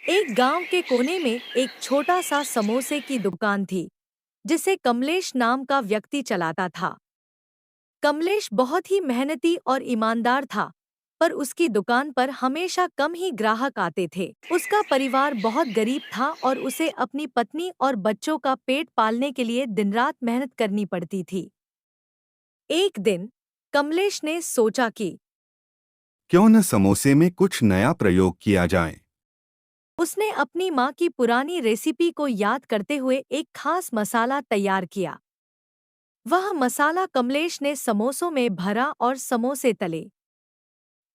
एक गांव के कोने में एक छोटा सा समोसे की दुकान थी, जिसे कमलेश नाम का व्यक्ति चलाता था। कमलेश बहुत ही मेहनती और ईमानदार था, पर उसकी दुकान पर हमेशा कम ही ग्राहक आते थे। उसका परिवार बहुत गरीब था और उसे अपनी पत्नी और बच्चों का पेट पालने के लिए दिन रात मेहनत करनी पड़ती थी। एक दिन कमलेश ने सोचा कि क्यों न समोसे में कुछ नया प्रयोग किया जाए। उसने अपनी माँ की पुरानी रेसिपी को याद करते हुए एक खास मसाला तैयार किया। वह मसाला कमलेश ने समोसों में भरा और समोसे तले।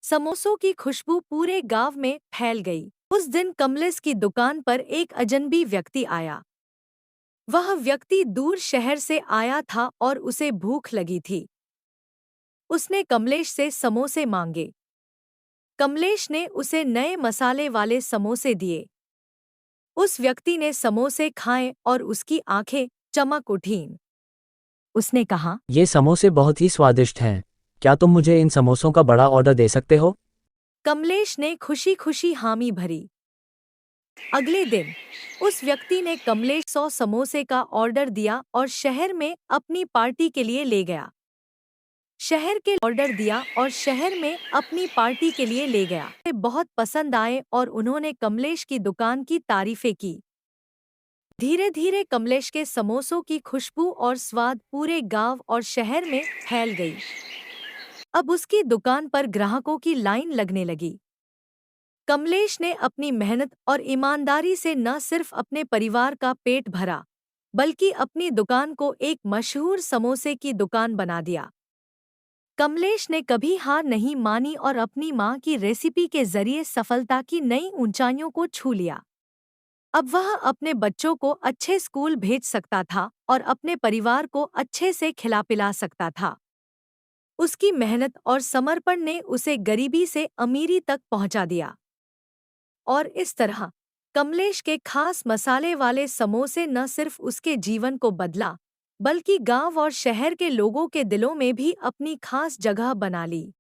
समोसों की खुशबू पूरे गांव में फैल गई। उस दिन कमलेश की दुकान पर एक अजनबी व्यक्ति आया। वह व्यक्ति दूर शहर से आया था और उसे भूख लगी थी। उसने कमलेश से समोसे मांगे। कमलेश ने उसे नए मसाले वाले समोसे दिए। उस व्यक्ति ने समोसे खाए और उसकी आंखें चमक उठीं। उसने कहा, ये समोसे बहुत ही स्वादिष्ट हैं। क्या तुम मुझे इन समोसों का बड़ा ऑर्डर दे सकते हो? कमलेश ने खुशी खुशी हामी भरी। अगले दिन उस व्यक्ति ने कमलेश 100 समोसे का ऑर्डर दिया और शहर में अपनी पार्टी के लिए ले गया। उसे बहुत पसंद आए और उन्होंने कमलेश की दुकान की तारीफें की। धीरे धीरे कमलेश के समोसों की खुशबू और स्वाद पूरे गांव और शहर में फैल गई। अब उसकी दुकान पर ग्राहकों की लाइन लगने लगी। कमलेश ने अपनी मेहनत और ईमानदारी से न सिर्फ अपने परिवार का पेट भरा, बल्कि अपनी दुकान को एक मशहूर समोसे की दुकान बना दिया। कमलेश ने कभी हार नहीं मानी और अपनी माँ की रेसिपी के जरिए सफलता की नई ऊंचाइयों को छू लिया। अब वह अपने बच्चों को अच्छे स्कूल भेज सकता था और अपने परिवार को अच्छे से खिला पिला सकता था। उसकी मेहनत और समर्पण ने उसे गरीबी से अमीरी तक पहुंचा दिया। और इस तरह कमलेश के खास मसाले वाले समोसे न सिर्फ उसके जीवन को बदला, बल्कि गांव और शहर के लोगों के दिलों में भी अपनी खास जगह बना ली।